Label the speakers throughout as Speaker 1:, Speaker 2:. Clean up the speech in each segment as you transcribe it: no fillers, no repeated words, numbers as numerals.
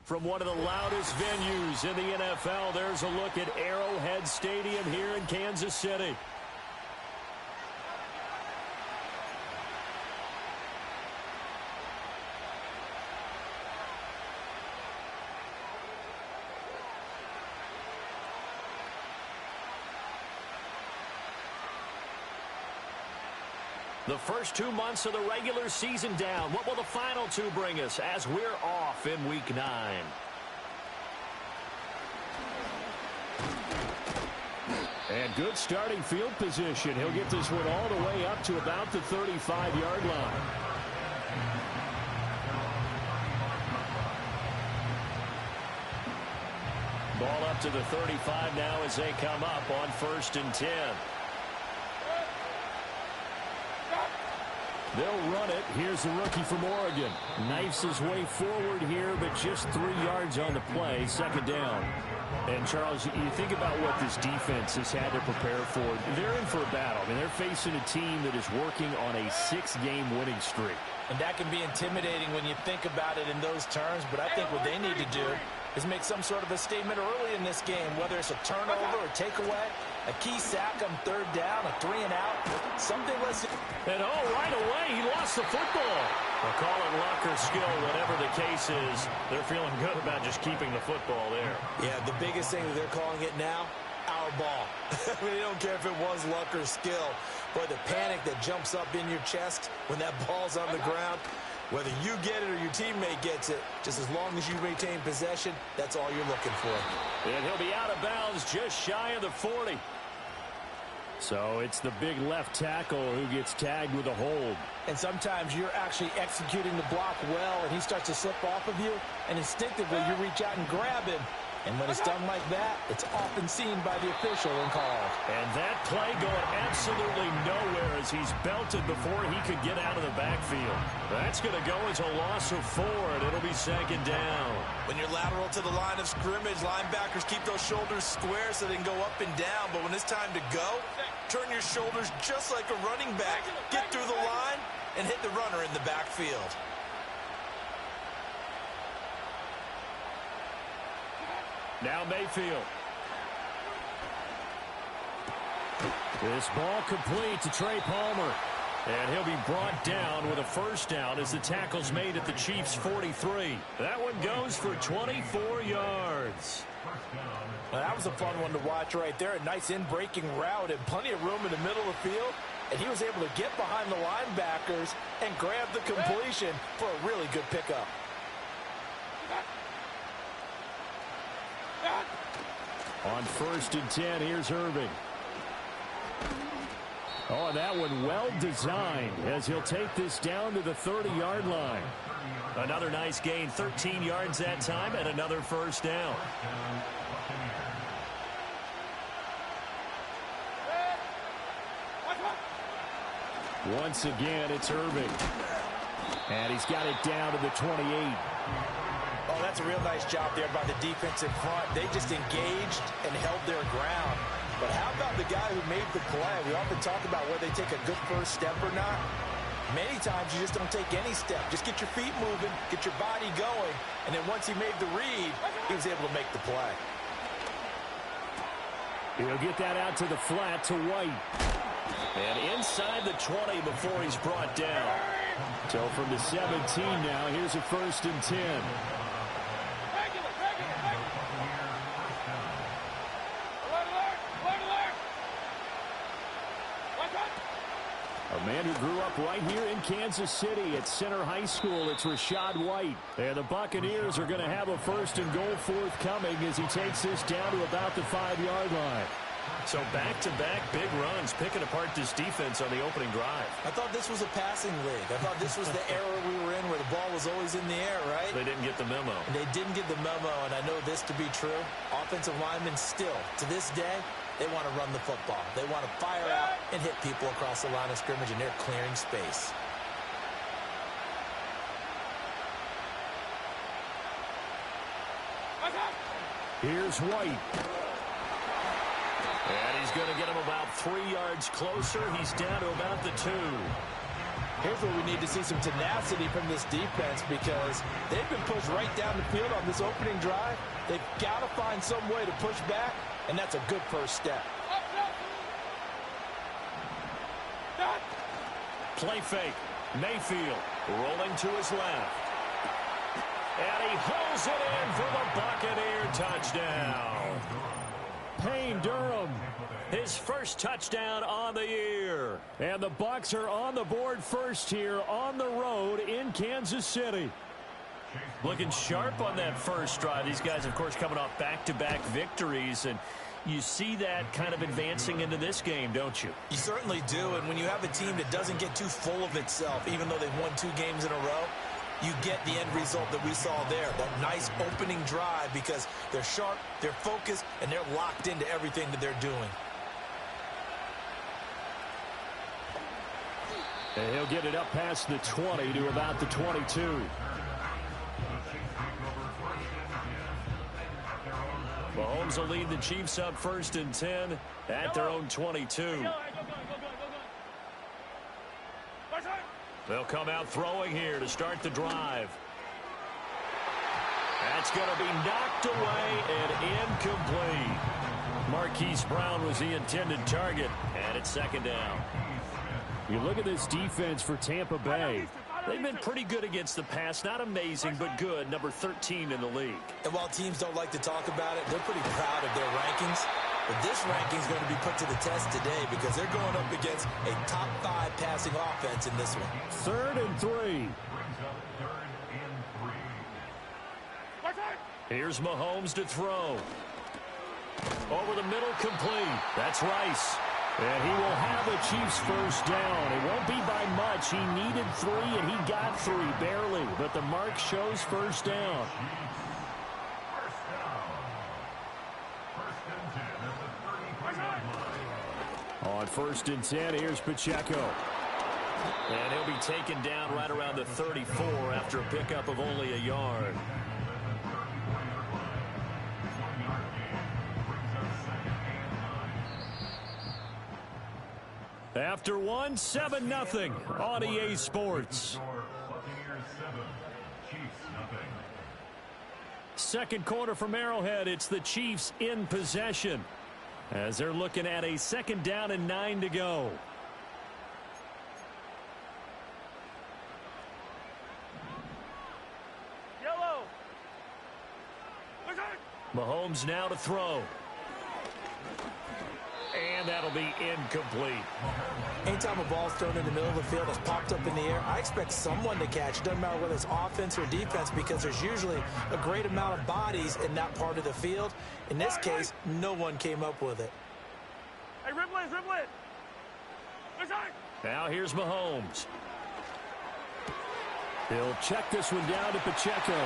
Speaker 1: From one of the loudest venues in the NFL, there's a look at Arrowhead Stadium here in Kansas City. The first 2 months of the regular season down. What will the final two bring us as we're off in Week 9? And good starting field position. He'll get this one all the way up to about the 35-yard line. Ball up to the 35 now as they come up on 1st and 10. They'll run it. Here's the rookie from Oregon. Knifes his way forward here, but just 3 yards on the play. 2nd down. And, Charles, you think about what this defense has had to prepare for. They're in for a battle. I mean, they're facing a team that is working on a 6-game winning streak.
Speaker 2: And that can be intimidating when you think about it in those terms, but I think what they need to do is make some sort of a statement early in this game, whether it's a turnover or takeaway, a key sack on 3rd down, a 3-and-out, something less.
Speaker 1: And right away, he lost the football. Well, call it luck or skill, whatever the case is. They're feeling good about just keeping the football there.
Speaker 2: Yeah, the biggest thing that they're calling it now, our ball. I mean, they don't care if it was luck or skill, but the panic that jumps up in your chest when that ball's on the ground, whether you get it or your teammate gets it, just as long as you retain possession, that's all you're looking for.
Speaker 1: And he'll be out of bounds just shy of the 40. So it's the big left tackle who gets tagged with a hold.
Speaker 2: And sometimes you're actually executing the block well, and he starts to slip off of you, and instinctively you reach out and grab him. And when it's done like that, it's often seen by the official and called.
Speaker 1: And that play going absolutely nowhere as he's belted before he could get out of the backfield. That's going to go as a loss of 4, and it'll be 2nd down.
Speaker 3: When you're lateral to the line of scrimmage, linebackers keep those shoulders square so they can go up and down. But when it's time to go, turn your shoulders just like a running back. Get through the line and hit the runner in the backfield.
Speaker 1: Now Mayfield. This ball complete to Trey Palmer. And he'll be brought down with a 1st down as the tackle's made at the Chiefs' 43. That one goes for 24 yards.
Speaker 2: Well, that was a fun one to watch right there. A nice in-breaking route and plenty of room in the middle of the field. And he was able to get behind the linebackers and grab the completion for a really good pickup.
Speaker 1: On 1st and 10, here's Irving. Oh, and that one well designed as he'll take this down to the 30-yard line. Another nice gain, 13 yards that time, and another 1st down. Once again, it's Irving. And he's got it down to the 28.
Speaker 2: Oh, that's a real nice job there by the defensive front. They just engaged and held their ground. But how about the guy who made the play? We often talk about whether they take a good first step or not. Many times you just don't take any step. Just get your feet moving, get your body going, and then once he made the read, he was able to make the play.
Speaker 1: He'll get that out to the flat to White. And inside the 20 before he's brought down. So from the 17 now, here's a 1st and 10. A man who grew up right here in Kansas City at Center High School. It's Rachaad White. And the Buccaneers are going to have a 1st and goal forthcoming as he takes this down to about the 5-yard line. So back-to-back big runs, picking apart this defense on the opening drive.
Speaker 2: I thought this was a passing league. I thought this was the era we were in where the ball was always in the air, right?
Speaker 1: They didn't get the memo.
Speaker 2: They didn't get the memo, and I know this to be true. Offensive linemen still, to this day, they want to run the football. They want to fire out and hit people across the line of scrimmage, and they're clearing space.
Speaker 1: Here's White. And he's going to get him about 3 yards closer. He's down to about the 2.
Speaker 2: Here's where we need to see some tenacity from this defense because they've been pushed right down the field on this opening drive. They've got to find some way to push back, and that's a good first step.
Speaker 1: Play fake. Mayfield rolling to his left. And he hauls it in for the Buccaneer touchdown. Payne Durham, his first touchdown on the year. And the Bucs are on the board first here on the road in Kansas City. Looking sharp on that first drive. These guys, of course, coming off back-to-back victories, and you see that kind of advancing into this game, don't you?
Speaker 2: You certainly do, and when you have a team that doesn't get too full of itself, even though they've won 2 games in a row, you get the end result that we saw there, that nice opening drive because they're sharp, they're focused, and they're locked into everything that they're doing.
Speaker 1: And he'll get it up past the 20 to about the 22. Mahomes will lead the Chiefs up 1st and 10 at their own 22. They'll come out throwing here to start the drive. That's going to be knocked away and incomplete. Marquise Brown was the intended target, and it's 2nd down. You look at this defense for Tampa Bay. They've been pretty good against the pass. Not amazing, but good. Number 13 in the league.
Speaker 2: And while teams don't like to talk about it, they're pretty proud of their rankings. But this ranking is going to be put to the test today because they're going up against a top 5 passing offense in this one.
Speaker 1: 3rd and 3. Here's Mahomes to throw. Over the middle, complete. That's Rice. And he will have the Chiefs first down. It won't be by much. He needed 3, and he got 3, barely. But the mark shows first down. On 1st and 10, here's Pacheco. And he'll be taken down right around the 34 after a pickup of only a yard. After 1, 7-0 on EA Sports. Second quarter from Arrowhead. It's the Chiefs in possession as they're looking at a 2nd down and 9 to go. Mahomes now to throw. And that'll be incomplete.
Speaker 2: Anytime a ball's thrown in the middle of the field that's popped up in the air, I expect someone to catch. Doesn't matter whether it's offense or defense because there's usually a great amount of bodies in that part of the field. In this case, no one came up with it.
Speaker 4: Hey, dribble it.
Speaker 1: Now here's Mahomes. He'll check this one down to Pacheco.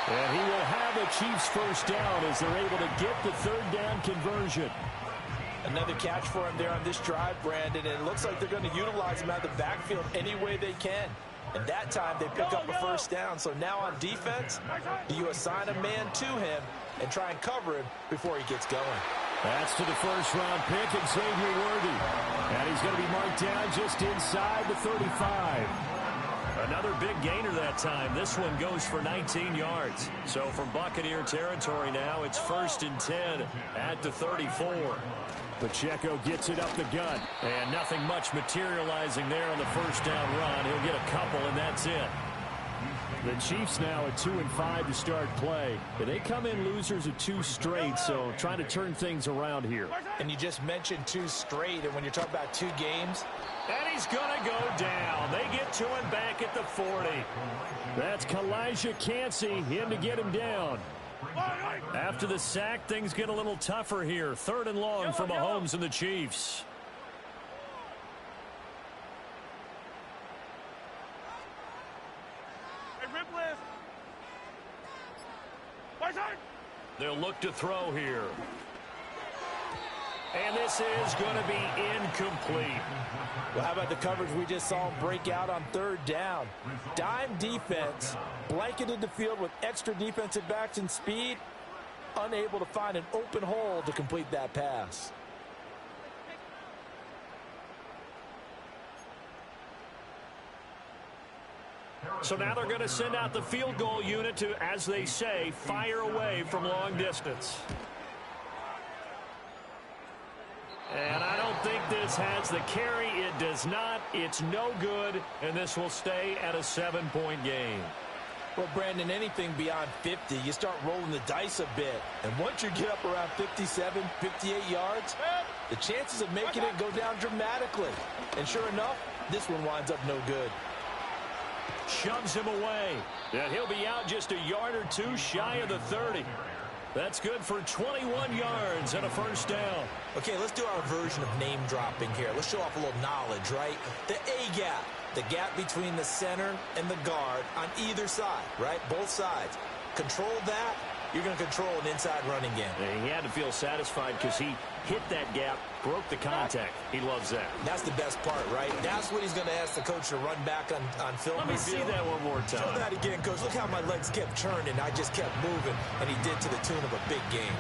Speaker 1: And he will have the Chiefs first down as they're able to get the 3rd down conversion.
Speaker 2: Another catch for him there on this drive, Brandon, and it looks like they're going to utilize him out of the backfield any way they can. And that time they pick up a first down. So now on defense, do you assign a man to him and try and cover him before he gets going?
Speaker 1: That's to the 1st-round pick, and Xavier Worthy. And he's going to be marked down just inside the 35. Another big gainer that time. This one goes for 19 yards. So from Buccaneer territory now, it's 1st and 10 at the 34. Pacheco gets it up the gut, and nothing much materializing there on the 1st down run. He'll get a couple, and that's it. The Chiefs now at 2-5 to start play. They come in losers of 2 straight, so trying to turn things around here.
Speaker 2: And you just mentioned 2 straight, and when you're talking about 2 games.
Speaker 1: And he's going to go down. They get to him back at the 40. That's Kalijah Kancey in to get him down. After the sack, things get a little tougher here. 3rd and long for Mahomes and the Chiefs. They'll look to throw here. And this is going to be incomplete.
Speaker 2: Well, how about the coverage we just saw him break out on 3rd down? Dime defense, blanketed the field with extra defensive backs and speed, unable to find an open hole to complete that pass.
Speaker 1: So now they're going to send out the field goal unit to, as they say, fire away from long distance. And I don't think this has the carry. It does not. It's no good, and this will stay at a 7-point game.
Speaker 2: Well, Brandon, anything beyond 50, you start rolling the dice a bit. And once you get up around 57, 58 yards, the chances of making it go down dramatically. And sure enough, this one winds up no good.
Speaker 1: Shoves him away. And he'll be out just a yard or two shy of the 30. That's good for 21 yards and a first down.
Speaker 2: Okay, let's do our version of name dropping here. Let's show off a little knowledge, right? The A-gap, the gap between the center and the guard on either side, right? Both sides. Control that, you're going to control an inside running game.
Speaker 1: And he had to feel satisfied because he hit that gap, broke the contact. He loves that.
Speaker 2: That's the best part, right? That's what he's going to ask the coach to run back on film.
Speaker 1: Let me see that one more time.
Speaker 2: Show that again, Coach. Look how my legs kept turning. I just kept moving, and he did to the tune of a big game.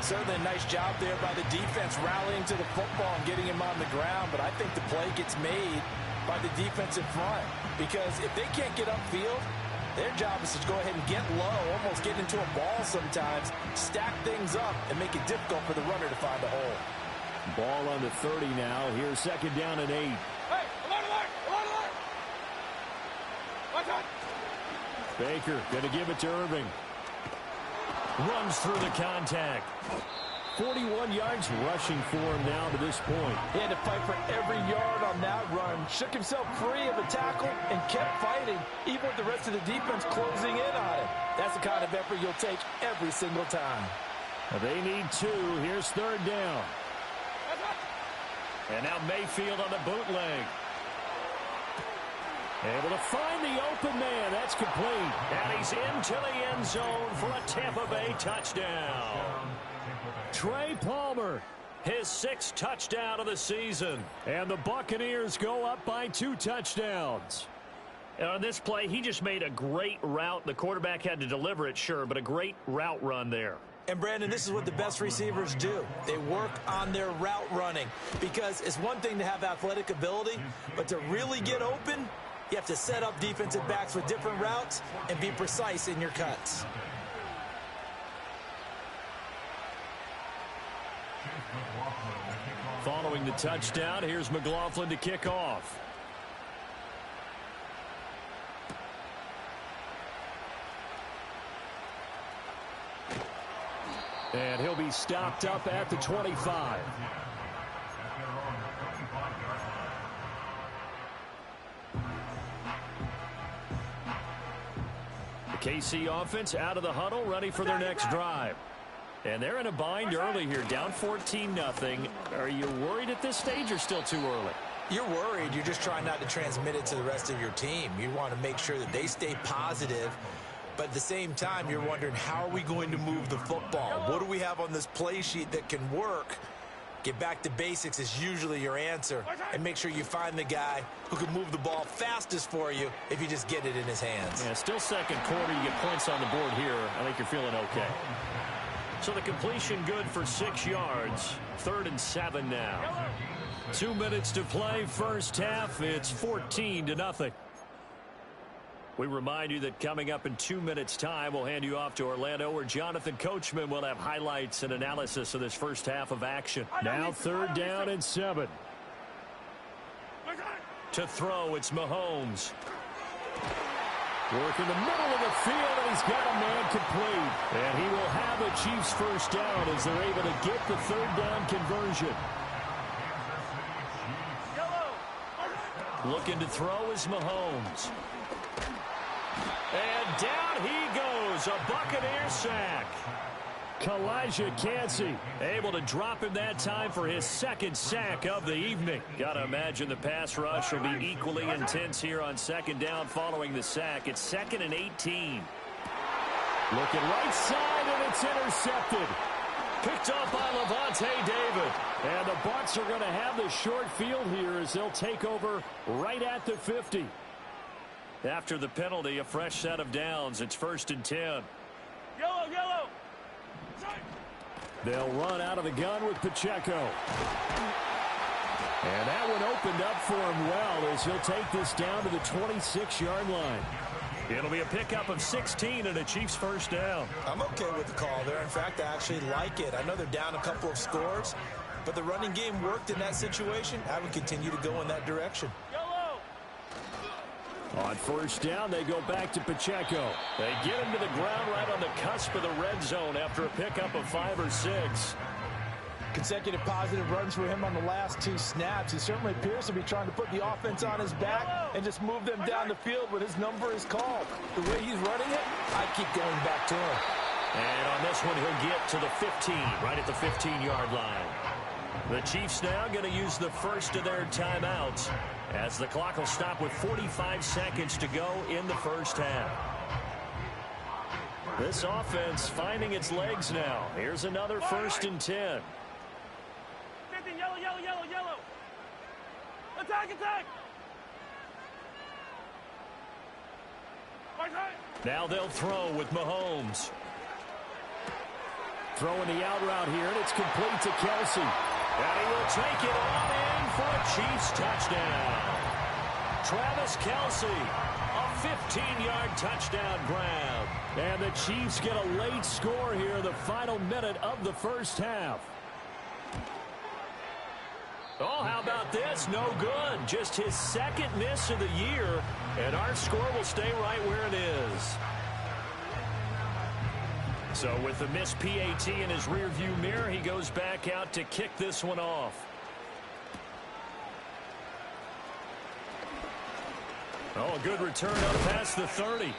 Speaker 2: Certainly a nice job there by the defense rallying to the football and getting him on the ground, but I think the play gets made by the defensive front because if they can't get upfield, their job is to go ahead and get low, almost get into a ball sometimes, stack things up, and make it difficult for the runner to find a hole.
Speaker 1: Ball on the 30 now. Here's second down and 8.
Speaker 4: Hey, alert! Watch out!
Speaker 1: Baker going to give it to Irving. Runs through the contact. 41 yards rushing for him now to this point.
Speaker 2: He had to fight for every yard on that run. Shook himself free of a tackle and kept fighting, even with the rest of the defense closing in on him. That's the kind of effort you'll take every single time.
Speaker 1: They need 2. Here's third down. And now Mayfield on the bootleg. Able to find the open man. That's complete. And he's into the end zone for a Tampa Bay touchdown. Trey Palmer, his 6th touchdown of the season. And the Buccaneers go up by 2 touchdowns. And on this play, he just made a great route. The quarterback had to deliver it, sure, but a great route run there.
Speaker 2: And, Brandon, this is what the best receivers do. They work on their route running because it's one thing to have athletic ability, but to really get open, you have to set up defensive backs with different routes and be precise in your cuts.
Speaker 1: Following the touchdown, here's McLaughlin to kick off. And he'll be stopped up at the 25. The KC offense out of the huddle, ready for their next drive. And they're in a bind early here, down 14-0. Are you worried at this stage or still too early?
Speaker 2: You're worried. You're just trying not to transmit it to the rest of your team. You want to make sure that they stay positive. But at the same time, you're wondering, how are we going to move the football? What do we have on this play sheet that can work? Get back to basics is usually your answer. And make sure you find the guy who can move the ball fastest for you if you just get it in his hands.
Speaker 1: Yeah, still second quarter. You get points on the board here. I think you're feeling okay. So the completion good for 6 yards. 3rd and 7 now. 2 minutes to play first half. It's 14-0. We remind you that coming up in 2 minutes' time, we'll hand you off to Orlando, where Jonathan Coachman will have highlights and analysis of this first half of action. Now 3rd down and 7. To throw, it's Mahomes. Work in the middle of the field, and he's got a man complete. And he will have the Chiefs first down as they're able to get the 3rd down conversion. Looking to throw is Mahomes. And down he goes, a Buccaneer sack. Kalijah Kancey able to drop him that time for his 2nd sack of the evening. Got to imagine the pass rush will be equally intense here on 2nd down following the sack. It's 2nd and 18. Looking right side, and it's intercepted. Picked up by Lavonte David. And the Bucs are going to have the short field here as they'll take over right at the 50. After the penalty, a fresh set of downs. It's 1st and 10.
Speaker 4: Yellow!
Speaker 1: They'll run out of the gun with Pacheco. And that one opened up for him well as he'll take this down to the 26-yard line. It'll be a pickup of 16 and a Chiefs first down.
Speaker 2: I'm okay with the call there. In fact, I actually like it. I know they're down a couple of scores, but the running game worked in that situation. I would continue to go in that direction.
Speaker 1: On first down, they go back to Pacheco. They get him to the ground right on the cusp of the red zone after a pickup of 5 or 6.
Speaker 2: Consecutive positive runs for him on the last 2 snaps. He certainly appears to be trying to put the offense on his back and just move them down the field when his number is called. The way he's running it, I keep going back to him.
Speaker 1: And on this one, he'll get to the 15, right at the 15-yard line. The Chiefs now going to use the first of their timeouts as the clock will stop with 45 seconds to go in the first half. This offense finding its legs now. Here's another 1st and 10.
Speaker 4: Yellow, yellow, yellow, yellow. Attack, attack.
Speaker 1: Now they'll throw with Mahomes. Throwing the out route here, and it's complete to Kelsey. And he will take it on in for a Chiefs touchdown. Travis Kelsey, a 15-yard touchdown grab. And the Chiefs get a late score here in the final minute of the first half. Oh, how about this? No good. Just his 2nd miss of the year, and our score will stay right where it is. So with the missed PAT in his rearview mirror, he goes back out to kick this one off. Oh, a good return up past the 30.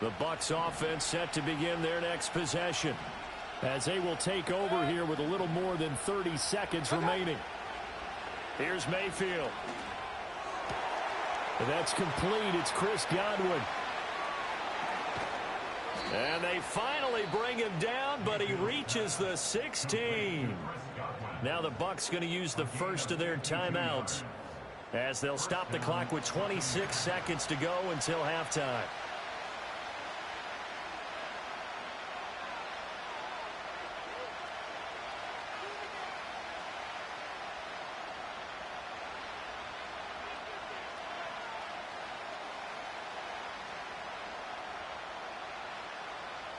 Speaker 1: The Bucs offense set to begin their next possession as they will take over here with a little more than 30 seconds remaining. Here's Mayfield. And that's complete. It's Chris Godwin. And they finally bring him down, but he reaches the 16. Now the Bucs going to use the first of their timeouts as they'll stop the clock with 26 seconds to go until halftime.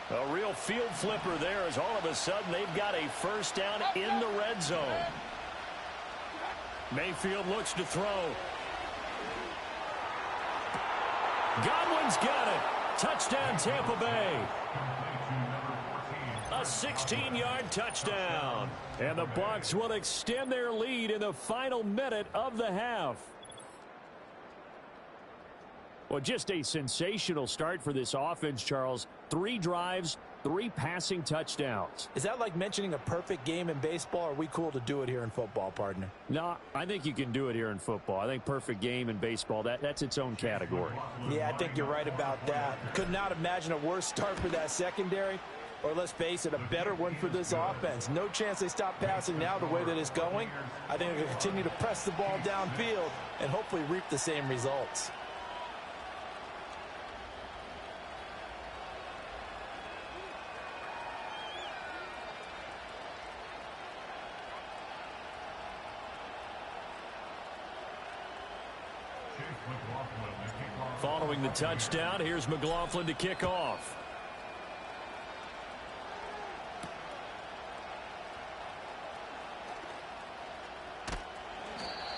Speaker 1: A real field flipper there as all of a sudden they've got a first down in the red zone. Mayfield looks to throw. Godwin's got it. Touchdown Tampa Bay. A 16-yard touchdown. And the Bucs will extend their lead in the final minute of the half. Well, just a sensational start for this offense, Charles. 3 drives, 3 passing touchdowns.
Speaker 2: Is that like mentioning a perfect game in baseball? Or are we cool to do it here in football, partner?
Speaker 1: No, I think you can do it here in football. I think perfect game in baseball, that's its own category.
Speaker 2: Yeah, I think you're right about that. Could not imagine a worse start for that secondary. Or let's face it, a better one for this offense. No chance they stop passing now the way that it's going. I think they'll continue to press the ball downfield and hopefully reap the same results.
Speaker 1: Following the touchdown, here's McLaughlin to kick off.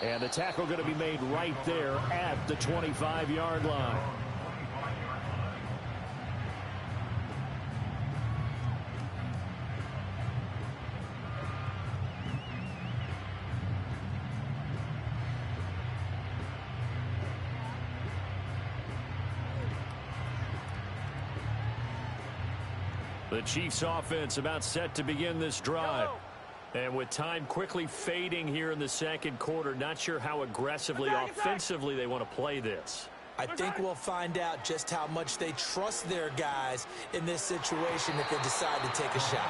Speaker 1: And the tackle going to be made right there at the 25-yard line. The Chiefs offense about set to begin this drive. And with time quickly fading here in the second quarter, not sure how aggressively, offensively they want to play this.
Speaker 2: I think we'll find out just how much they trust their guys in this situation if they decide to take a shot.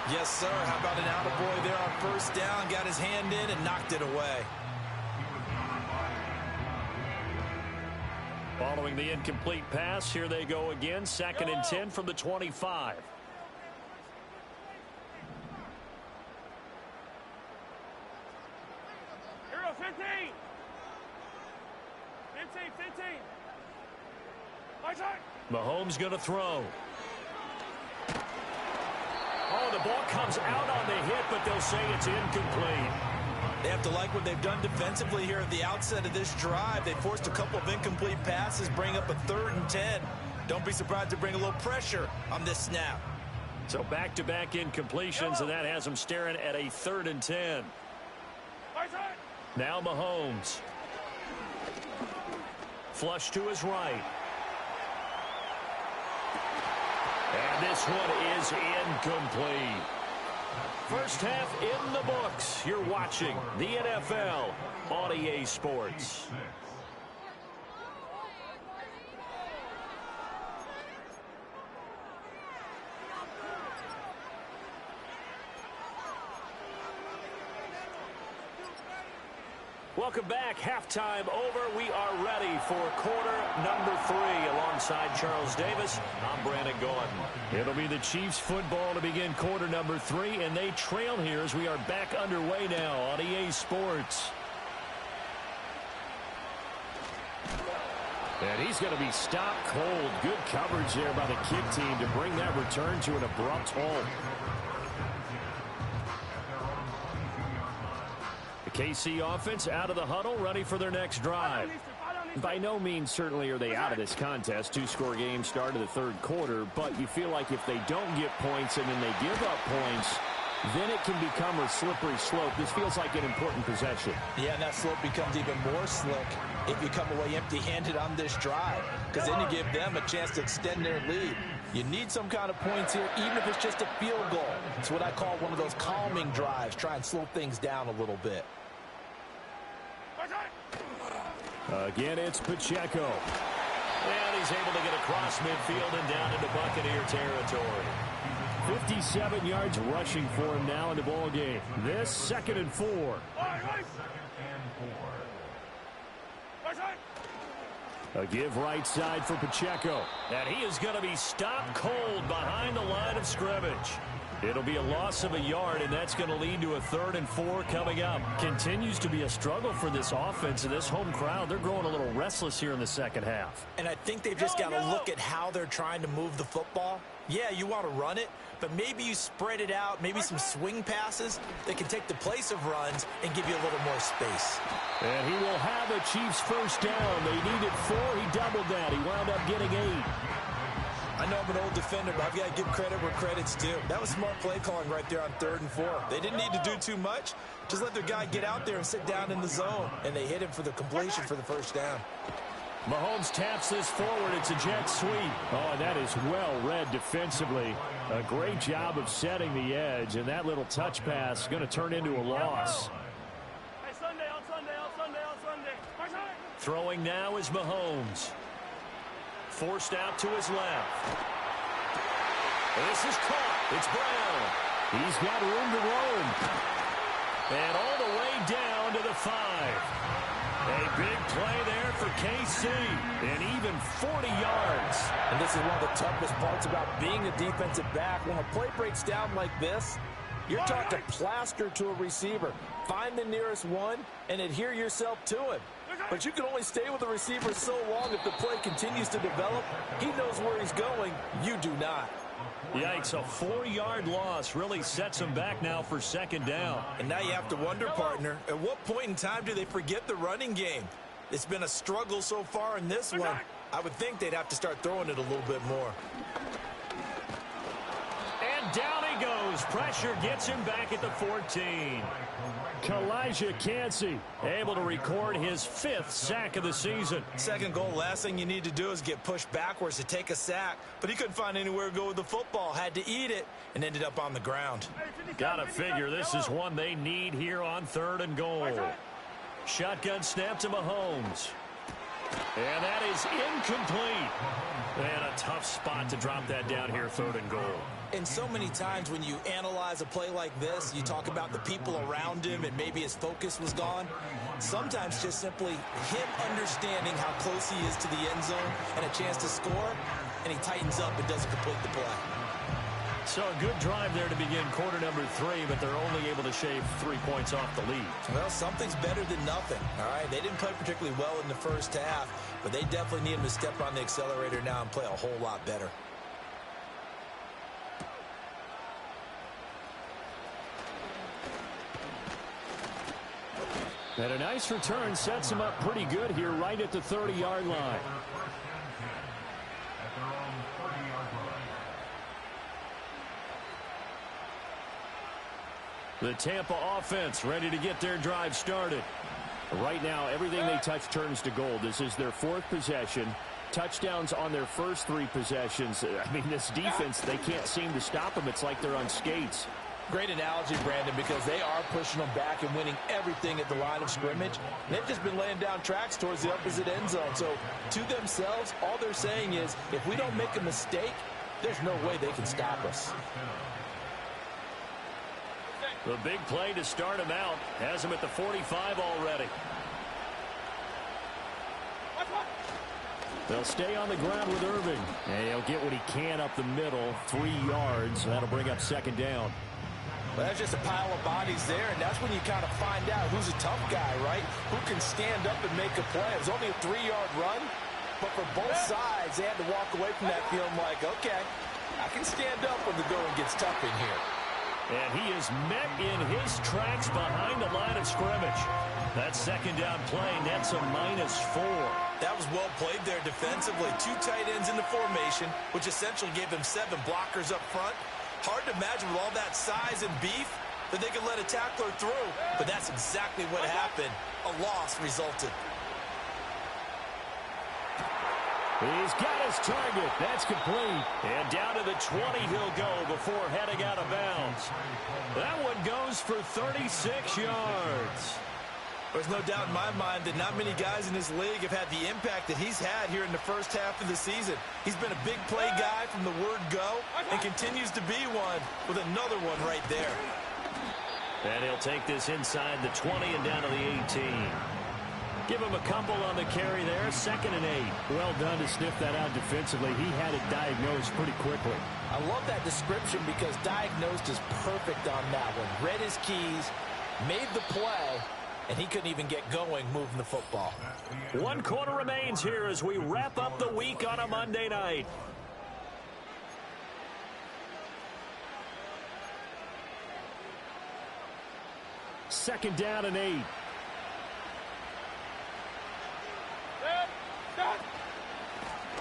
Speaker 3: Yes, sir. How about an attaboy there on first down? Got his hand in and knocked it away.
Speaker 1: Following the incomplete pass, here they go again. 2nd and 10 from the 25.
Speaker 4: Hero 15. 15. My turn.
Speaker 1: Mahomes going to throw. Oh, the ball comes out on the hit, but they'll say it's incomplete.
Speaker 3: They have to like what they've done defensively here at the outset of this drive. They forced a couple of incomplete passes, bring up a 3rd and 10. Don't be surprised to bring a little pressure on this snap.
Speaker 1: So back-to-back incompletions, and that has them staring at a 3rd and 10.
Speaker 4: My turn.
Speaker 1: Now Mahomes. Flush to his right. And this one is incomplete. First half in the books. You're watching the NFL on EA Sports. Welcome back. Halftime over. We are ready for quarter number 3 alongside Charles Davis. I'm Brandon Gaudin. It'll be the Chiefs football to begin quarter number 3, and they trail here as we are back underway now on EA Sports. And he's going to be stopped cold. Good coverage there by the kick team to bring that return to an abrupt halt. KC offense out of the huddle, ready for their next drive. By no means certainly are they out of this contest. 2-score game start of the 3rd quarter, but you feel like if they don't get points and then they give up points, then it can become a slippery slope. This feels like an important possession.
Speaker 2: Yeah, and that slope becomes even more slick if you come away empty-handed on this drive, because then you give them a chance to extend their lead. You need some kind of points here, even if it's just a field goal. It's what I call one of those calming drives. Try and slow things down a little bit.
Speaker 1: Again, it's Pacheco. And he's able to get across midfield and down into Buccaneer territory. 57 yards rushing for him now in the ball game. This 2nd and 4. A give right side for Pacheco. And he is going to be stopped cold behind the line of scrimmage. It'll be a loss of a yard, and that's going to lead to a 3rd and 4 coming up. Continues to be a struggle for this offense and this home crowd. They're growing a little restless here in the second half.
Speaker 2: And I think they've just got to look at how they're trying to move the football. Yeah, you want to run it, but maybe you spread it out, maybe some swing passes that can take the place of runs and give you a little more space.
Speaker 1: And he will have a Chiefs first down. They needed 4. He doubled that. He wound up getting 8.
Speaker 2: I know I'm an old defender, but I've got to give credit where credit's due. That was smart play calling right there on 3rd and 4. They didn't need to do too much. Just let their guy get out there and sit down in the zone. And they hit him for the completion for the first down.
Speaker 1: Mahomes taps this forward. It's a jet sweep. Oh, that is well read defensively. A great job of setting the edge, and that little touch pass is going to turn into a loss.
Speaker 4: Hey, Sunday.
Speaker 1: Throwing now is Mahomes. Forced out to his left. This is caught. It's Brown. He's got room to roam. And all the way down to the 5. A big play there for KC. And even 40 yards.
Speaker 2: And this is one of the toughest parts about being a defensive back. When a play breaks down like this, you're taught to plaster to a receiver. Find the nearest one and adhere yourself to him. But you can only stay with the receiver so long if the play continues to develop. He knows where he's going. You do not.
Speaker 1: Yikes, a 4-yard loss really sets him back now for 2nd down.
Speaker 2: And now you have to wonder, partner, at what point in time do they forget the running game? It's been a struggle so far in this one. I would think they'd have to start throwing it a little bit more.
Speaker 1: And down he goes. Pressure gets him back at the 14. Kalijah Kancey able to record his 5th sack of the season.
Speaker 2: 2nd goal, last thing you need to do is get pushed backwards to take a sack. But he couldn't find anywhere to go with the football. Had to eat it and ended up on the ground.
Speaker 1: Gotta figure this is one they need here on 3rd and goal. Shotgun snap to Mahomes. And that is incomplete. And a tough spot to drop that down here, 3rd and goal.
Speaker 2: And so many times when you analyze a play like this, you talk about the people around him and maybe his focus was gone. Sometimes just simply him understanding how close he is to the end zone and a chance to score, and he tightens up and doesn't complete the play.
Speaker 1: So a good drive there to begin quarter number 3, but they're only able to shave 3 points off the lead.
Speaker 2: Well, something's better than nothing, all right? They didn't play particularly well in the first half, but they definitely need him to step on the accelerator now and play a whole lot better.
Speaker 1: And a nice return sets him up pretty good here right at the 30-yard line. The Tampa offense ready to get their drive started. Right now, everything they touch turns to gold. This is their 4th possession. Touchdowns on their first 3 possessions. I mean, this defense, they can't seem to stop them. It's like they're on skates.
Speaker 2: Great analogy, Brandon, because they are pushing them back and winning everything at the line of scrimmage. They've just been laying down tracks towards the opposite end zone. So to themselves, all they're saying is, if we don't make a mistake, there's no way they can stop us.
Speaker 1: The big play to start him out has him at the 45 already. They'll stay on the ground with Irving. And he'll get what he can up the middle, 3 yards. That'll bring up 2nd down.
Speaker 2: Well, that's just a pile of bodies there, and that's when you kind of find out who's a tough guy, right? Who can stand up and make a play. It was only a 3-yard run, but for both sides, they had to walk away from that feeling like, okay, I can stand up when the going gets tough in here.
Speaker 1: And he is met in his tracks behind the line of scrimmage. That 2nd down play nets a -4.
Speaker 3: That was well played there defensively. 2 tight ends in the formation, which essentially gave them 7 blockers up front. Hard to imagine with all that size and beef that they could let a tackler through, but that's exactly what happened. A loss resulted.
Speaker 1: He's got his target. That's complete. And down to the 20 he'll go before heading out of bounds. That one goes for 36 yards.
Speaker 3: There's no doubt in my mind that not many guys in this league have had the impact that he's had here in the first half of the season. He's been a big play guy from the word go and continues to be one with another one right there.
Speaker 1: And he'll take this inside the 20 and down to the 18. Give him a couple on the carry there. 2nd and 8. Well done to sniff that out defensively. He had it diagnosed pretty quickly.
Speaker 2: I love that description because diagnosed is perfect on that one. Read his keys, made the play, and he couldn't even get going moving the football.
Speaker 1: 1 quarter remains here as we wrap up the week on a Monday night. Second down and 8.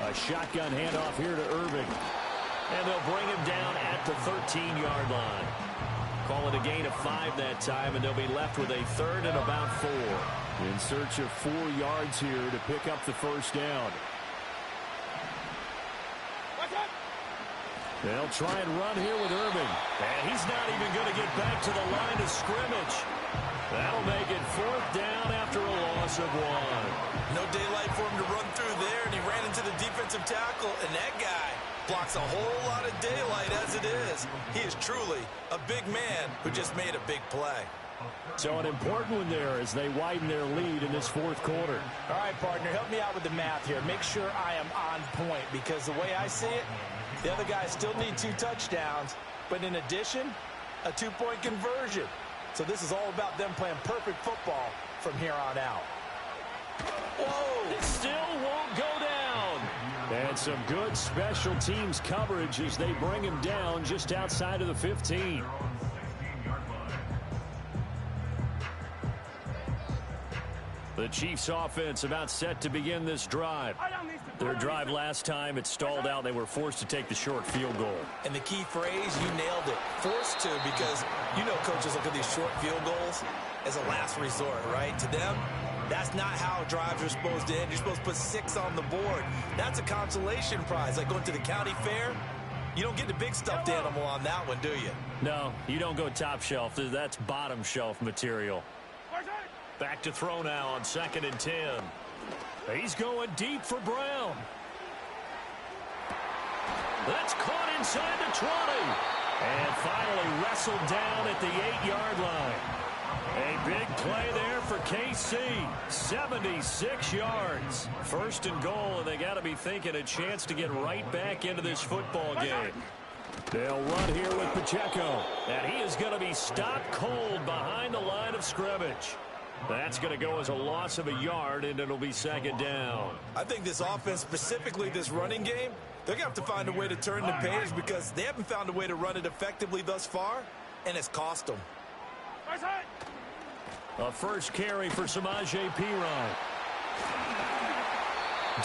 Speaker 1: A shotgun handoff here to Irving. And they'll bring him down at the 13-yard line. Call it a gain of 5 that time, and they'll be left with a 3rd and about 4. In search of 4 yards here to pick up the first down. They'll try and run here with Irving. And he's not even going to get back to the line of scrimmage. That'll make it 4th down after a loss of 1.
Speaker 3: No daylight for him to run through there, and he ran into the defensive tackle, and that guy blocks a whole lot of daylight as it is. He is truly a big man who just made a big play.
Speaker 1: So an important one there as they widen their lead in this 4th quarter.
Speaker 2: All right, partner, help me out with the math here. Make sure I am on point because the way I see it, the other guys still need 2 touchdowns, but in addition, a 2-point conversion. So this is all about them playing perfect football from here on out.
Speaker 1: Whoa! It still won't go down. And some good special teams coverage as they bring him down just outside of the 15. The Chiefs offense about set to begin this drive. Their drive last time, it stalled out. They were forced to take the short field goal.
Speaker 2: And the key phrase, you nailed it. Forced to, because you know coaches look at these short field goals as a last resort, right? To them, that's not how drives are supposed to end. You're supposed to put 6 on the board. That's a consolation prize. Like going to the county fair, you don't get the big stuffed animal on that one, do you?
Speaker 1: No, you don't go top shelf. That's bottom shelf material. Back to throw now on 2nd and 10. He's going deep for Brown. That's caught inside the 20. And finally wrestled down at the 8-yard line. A big play there for KC. 76 yards. First and goal, and they got to be thinking a chance to get right back into this football game. They'll run here with Pacheco. And he is going to be stopped cold behind the line of scrimmage. That's going to go as a loss of a yard, and it'll be second down.
Speaker 2: I think this offense, specifically this running game, they're going to have to find a way to turn the page because they haven't found a way to run it effectively thus far, and it's cost them.
Speaker 1: A first carry for Samaje Perine.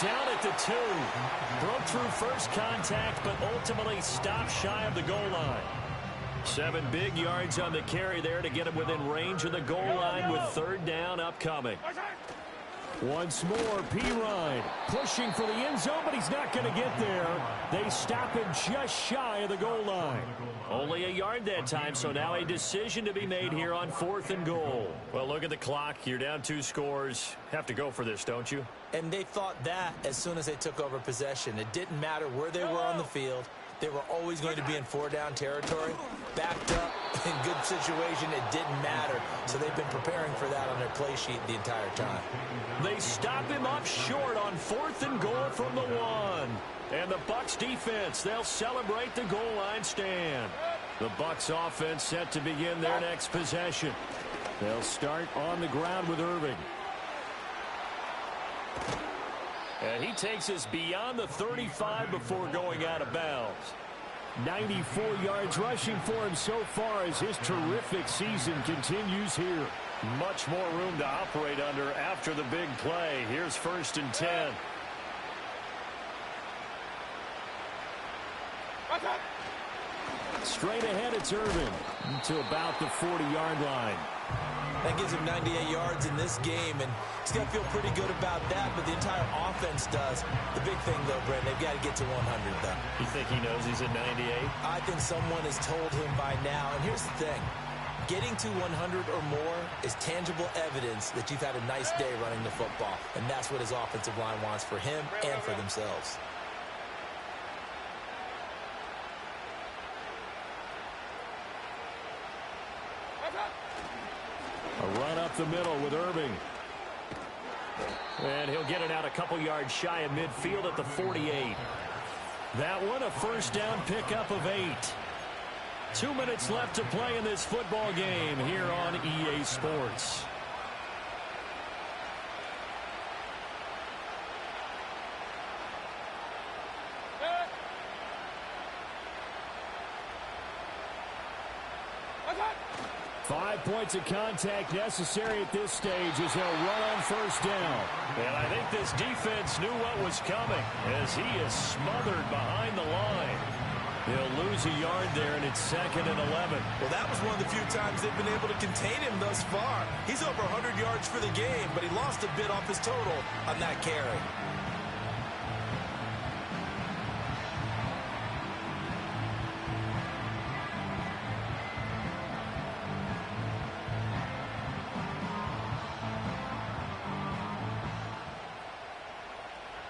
Speaker 1: Down at the 2. Broke through first contact, but ultimately stopped shy of the goal line. 7 big yards on the carry there to get him within range of the goal line with third down upcoming. Once more, Perine pushing for the end zone, but he's not going to get there. They stop him just shy of the goal line. Only a yard that time, so now a decision to be made here on 4th and goal. Well, look at the clock. You're down 2 scores. Have to go for this, don't you?
Speaker 2: And they thought that as soon as they took over possession. It didn't matter where they were on the field. They were always going to be in 4-down territory. Backed up, in good situation, it didn't matter. So they've been preparing for that on their play sheet the entire time.
Speaker 1: They stop him up short on 4th and goal from the 1. And the Bucs defense, they'll celebrate the goal line stand. The Bucs offense set to begin their next possession. They'll start on the ground with Irving. And he takes us beyond the 35 before going out of bounds. 94 yards rushing for him so far as his terrific season continues here. Much more room to operate under after the big play. Here's 1st and 10. Straight ahead, it's Irving to about the 40-yard line.
Speaker 2: That gives him 98 yards in this game, and he's got to feel pretty good about that, but the entire offense does. The big thing, though, Brent, they've got to get to 100, though.
Speaker 1: You think he knows he's at 98?
Speaker 2: I think someone has told him by now, and here's the thing. Getting to 100 or more is tangible evidence that you've had a nice day running the football, and that's what his offensive line wants for him and for themselves.
Speaker 1: A run up the middle with Irving. And he'll get it out a couple yards shy of midfield at the 48. That one a first down pickup of 8. 2 minutes left to play in this football game here on EA Sports. Five points of contact necessary at this stage as he'll run on first down. And I think this defense knew what was coming as he is smothered behind the line. He'll lose a yard there, and it's 2nd and 11.
Speaker 2: Well, that was one of the few times they've been able to contain him thus far. He's over 100 yards for the game, but he lost a bit off his total on that carry.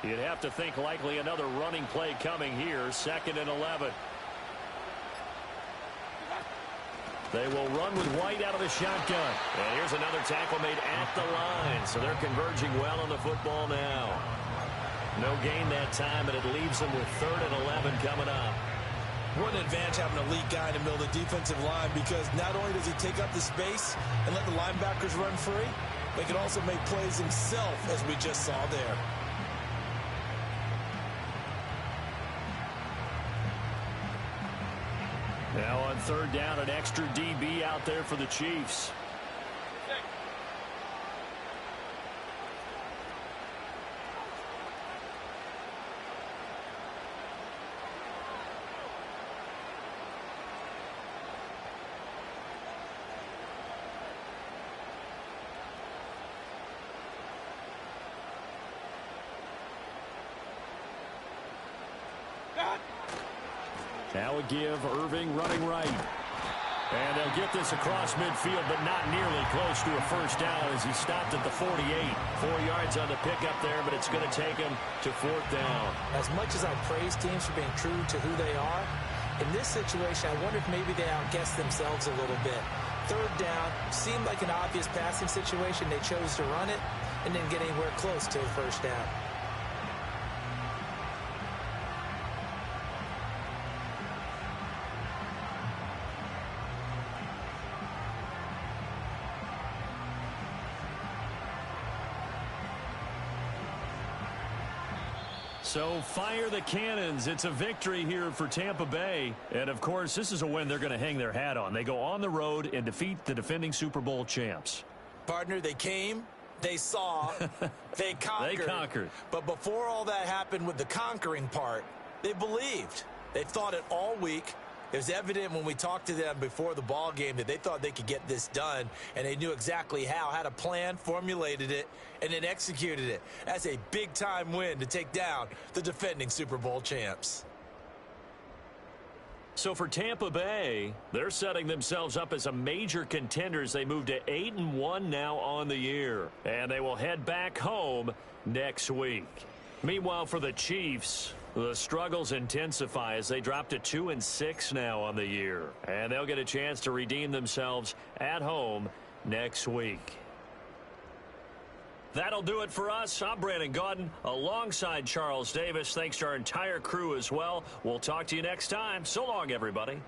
Speaker 1: You'd have to think likely another running play coming here. 2nd and 11. They will run with White out of the shotgun. And here's another tackle made at the line. So they're converging well on the football now. No gain that time, and it leaves them with 3rd and 11 coming up.
Speaker 2: What an advantage having an elite guy in the middle of the defensive line, because not only does he take up the space and let the linebackers run free, but he can also make plays himself, as we just saw there.
Speaker 1: Now on 3rd down, an extra DB out there for the Chiefs. Now a give, Irving running right. And they'll get this across midfield, but not nearly close to a first down as he stopped at the 48. 4 yards on the pickup there, but it's going to take him to fourth down.
Speaker 2: As much as I praise teams for being true to who they are, in this situation, I wonder if maybe they outguessed themselves a little bit. Third down seemed like an obvious passing situation. They chose to run it and didn't get anywhere close to a first down.
Speaker 1: So fire the cannons. It's a victory here for Tampa Bay. And, of course, this is a win they're going to hang their hat on. They go on the road and defeat the defending Super Bowl champs.
Speaker 2: Partner, they came, they saw, they conquered.
Speaker 1: They conquered.
Speaker 2: But before all that happened with the conquering part, they believed. They thought it all week. It was evident when we talked to them before the ball game that they thought they could get this done, and they knew exactly how, had a plan, formulated it, and then executed it. That's a big-time win to take down the defending Super Bowl champs.
Speaker 1: So for Tampa Bay, they're setting themselves up as a major contender as they move to 8-1 now on the year. And they will head back home next week. Meanwhile, for the Chiefs, the struggles intensify as they drop to 2-6 now on the year. And they'll get a chance to redeem themselves at home next week. That'll do it for us. I'm Brandon Gaudin alongside Charles Davis. Thanks to our entire crew as well. We'll talk to you next time. So long, everybody.